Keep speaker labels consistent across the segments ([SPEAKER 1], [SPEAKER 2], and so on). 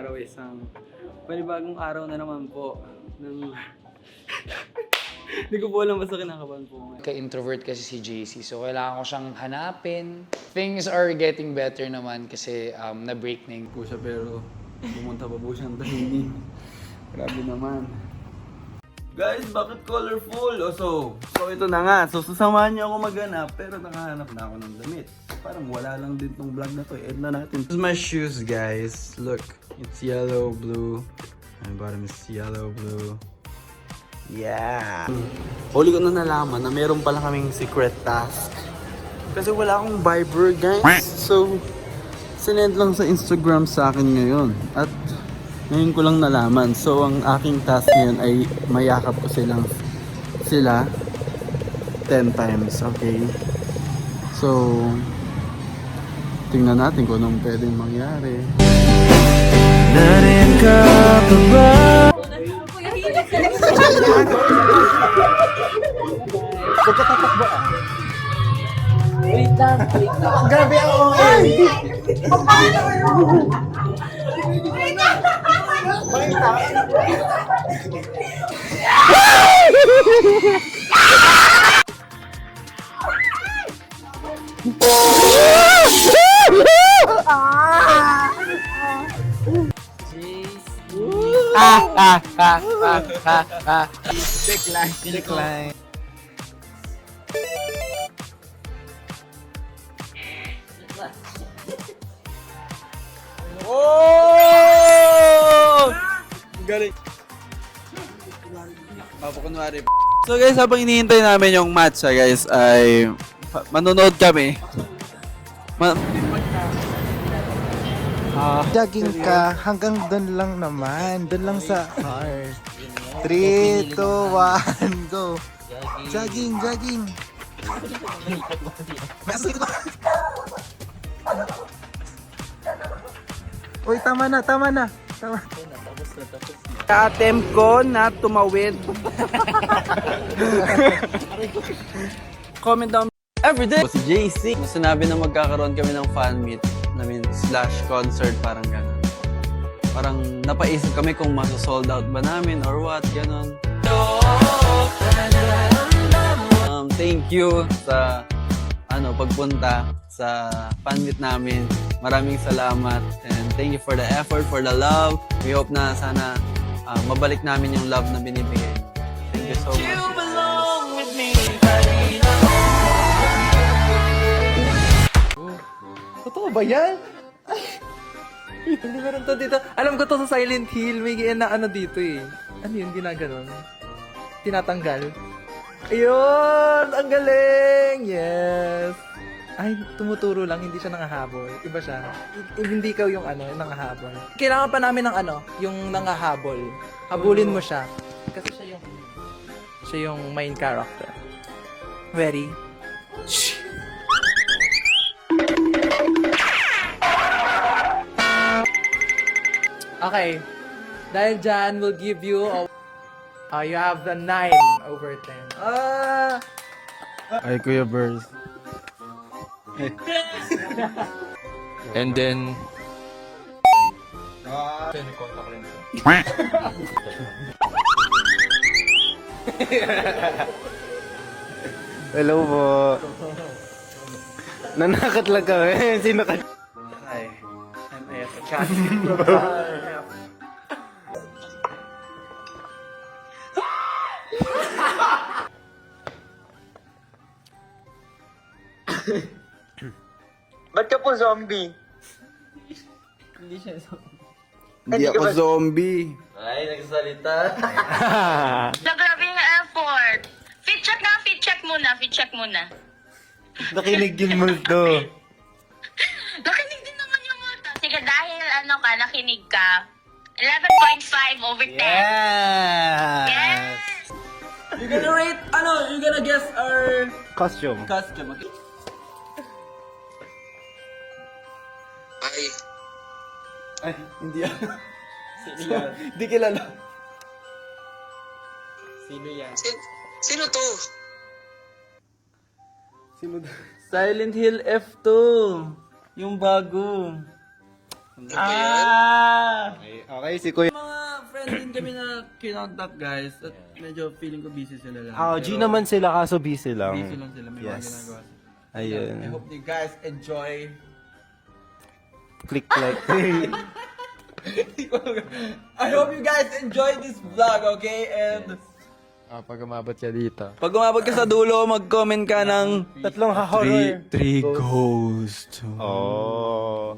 [SPEAKER 1] araw, isang panibagong araw na naman po ng... Hindi ko po alam basta kinakabahan po ngayon.
[SPEAKER 2] Ka-introvert kasi si JC, so kailangan ko siyang hanapin. Things are getting better naman kasi na-break na yung
[SPEAKER 1] Po siya pero pumunta pa po siyang tahimik. Grabe naman. Guys, bakit colorful? So ito na nga. So sasamahan niyo ako maghanap pero nakahanap na ako ng damit. Parang wala lang din tong vlog na to. Add na natin. This is my shoes, guys. Look, it's yellow, blue. My bottom is yellow, blue. Yeah! Huli ko na nalaman na meron pala kaming secret task. Kasi wala akong Viber, guys. So, sinend lang sa Instagram sa akin ngayon. At ngayon ko lang nalaman. So, ang aking task ngayon ay mayakap ko sila 10 times, okay? So, tingnan natin kung anong pwedeng mangyari. Narin ka pa ba? Pagkatatakba ah.
[SPEAKER 3] Wait lang.
[SPEAKER 1] Grabe ang OA! Decline. Oh! Galing. Papakunwari. So guys, habang hinihintay namin yung match guys, ay manonood kami.
[SPEAKER 4] Jogging ka hanggang doon lang naman. Doon lang sa heart. 3, 2, 1, go. Jogging, jogging. Uy, tama na. Tama.
[SPEAKER 1] Attempt ko na tumawid. Comment down everyday. Si JC. Sinabi na magkakaroon kami ng fan meet namin / concert, parang gano'n. Parang napaisip kami kung maso-sold out ba namin or what, gano'n. Thank you sa pagpunta sa fan meet namin. Maraming salamat and thank you for the effort, for the love. We hope na sana mabalik namin yung love na binibigay. Thank you so much. You belong with me.
[SPEAKER 3] Totoo ba yan? Hindi meron to dito. Alam ko to sa Silent Hill. May na ano dito eh. Ano yun? Ginaganon. Tinatanggal. Ayun! Ang galing! Yes! Ay, tumuturo lang. Hindi siya nangahabol. Iba siya. Hindi ikaw yung nangahabol. Kailangan pa namin ng yung nangahabol. Habulin mo siya. Kasi siya yung main character. Very. Okay. Dahil dyan, we'll give you you have the 9/10.
[SPEAKER 4] Ay, Kuya Burrs. And then... Hello po. Nanakat lang kami. Sino ka?
[SPEAKER 1] Hi, I'm Eka.
[SPEAKER 5] Ba't ka po zombie?
[SPEAKER 1] Hindi ako zombie.
[SPEAKER 5] Ay, nagsalita.
[SPEAKER 6] So, grabe yung effort. Fit check muna.
[SPEAKER 4] Nakinig yung multo.
[SPEAKER 6] Nakinig din naman yung multa. Sige, dahil nakinig ka, 11.5/10. Yes!
[SPEAKER 1] You're gonna rate, you're gonna guess our
[SPEAKER 4] Costume.
[SPEAKER 1] costume, okay? Ay, hindi yan. Sino yan? Hindi kilala. Sino yan?
[SPEAKER 5] Sino to?
[SPEAKER 1] Silent Hill F2. Yung bago.
[SPEAKER 4] Okay, si Kuya.
[SPEAKER 1] Mga friends din kami na kinontact guys at medyo feeling ko busy sila lang.
[SPEAKER 4] G naman sila kaso busy lang.
[SPEAKER 1] Busy lang sila, may mga
[SPEAKER 4] Yes.
[SPEAKER 1] ginagawa sila. I
[SPEAKER 4] Ayun.
[SPEAKER 1] hope you guys enjoy.
[SPEAKER 4] Click like.
[SPEAKER 1] I hope you guys enjoy this vlog, okay? And
[SPEAKER 3] Pag umabot ka dito.
[SPEAKER 1] pag umabot ka sa dulo, mag-comment ka ng
[SPEAKER 4] Tatlong horror.
[SPEAKER 1] three ghosts.
[SPEAKER 4] Oh.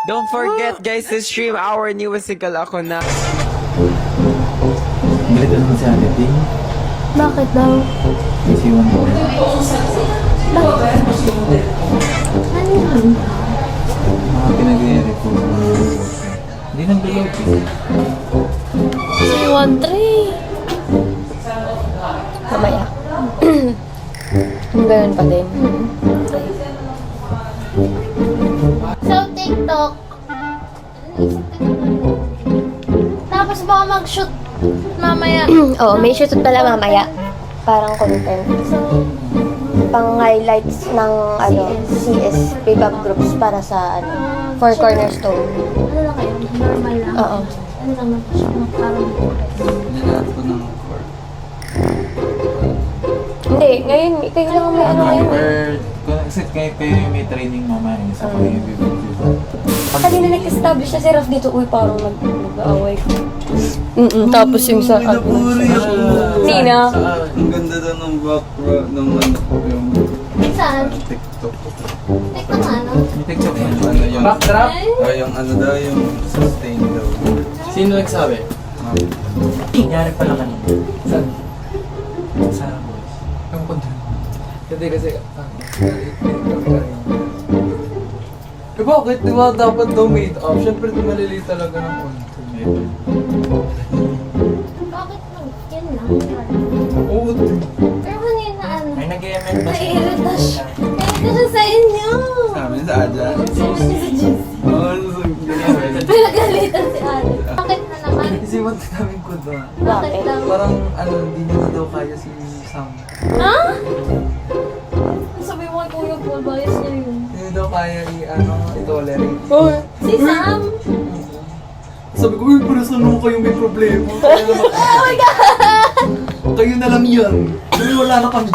[SPEAKER 3] Don't forget guys to stream our new musical Ako Na.
[SPEAKER 7] Bakit daw? Ano yan? Si 1-3. Mamaya. Ganun pa din. So, TikTok. Tapos baka mag-shoot mamaya. Oo, may shoot pala mamaya. Parang content. Pang highlights ng CS P-Pop groups para sa Four Cornerstone.
[SPEAKER 8] Ano lang kayo? Normal lang?
[SPEAKER 7] Oo.
[SPEAKER 8] Ano lang parang
[SPEAKER 1] Nilahat ko ng core.
[SPEAKER 7] Hindi, ngayon, kayo lang ang may ano ngayon.
[SPEAKER 9] Kasi kayo may training mamaya sa pag-ibig.
[SPEAKER 7] Kanina nag-establish na si Raf dito, uy, parang nag-aaway ko. Tapos yung sa Hindi na.
[SPEAKER 1] Ang ganda daw ng background ng yung
[SPEAKER 8] Saan?
[SPEAKER 1] TikTok.
[SPEAKER 8] TikTok ano?
[SPEAKER 9] TikTok na
[SPEAKER 1] Ano yung
[SPEAKER 3] Backdrop?
[SPEAKER 1] yung ano daw yung sustain daw.
[SPEAKER 3] Sino nagsabi?
[SPEAKER 9] Nangyari pala kanina.
[SPEAKER 3] Saan?
[SPEAKER 9] Sa boys.
[SPEAKER 3] Ang punta. Hindi kasi, eh bakit? Di ba dapat daw made up? Siyempre di maliliit talaga ng konti.
[SPEAKER 8] Bakit lang? Yan lang.
[SPEAKER 3] Oo,
[SPEAKER 8] Pero kanina ano?
[SPEAKER 9] Ay, nag-ML ba siya?
[SPEAKER 8] Nairita siya. Nairita siya sa inyo.
[SPEAKER 1] Sa amin sa Aja.
[SPEAKER 8] Sabi niya sa Jess.
[SPEAKER 1] Oo, ganyan.
[SPEAKER 8] Pinagalitan si Ate. Bakit na naman?
[SPEAKER 3] isipan namin ko doon.
[SPEAKER 8] Bakit daw?
[SPEAKER 3] Parang hindi niya na daw kaya si Sam.
[SPEAKER 8] Ha? Sabi mo kay Kuya Paul, bias niya yun.
[SPEAKER 3] Hindi daw kaya i-tolerate.
[SPEAKER 8] Si Sam?
[SPEAKER 3] Sabi ko, uy, para saan naman kayo may problema? Oh my God! Kayo na lang yan. Uy, wala na kami.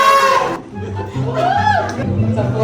[SPEAKER 3] Sabi ko,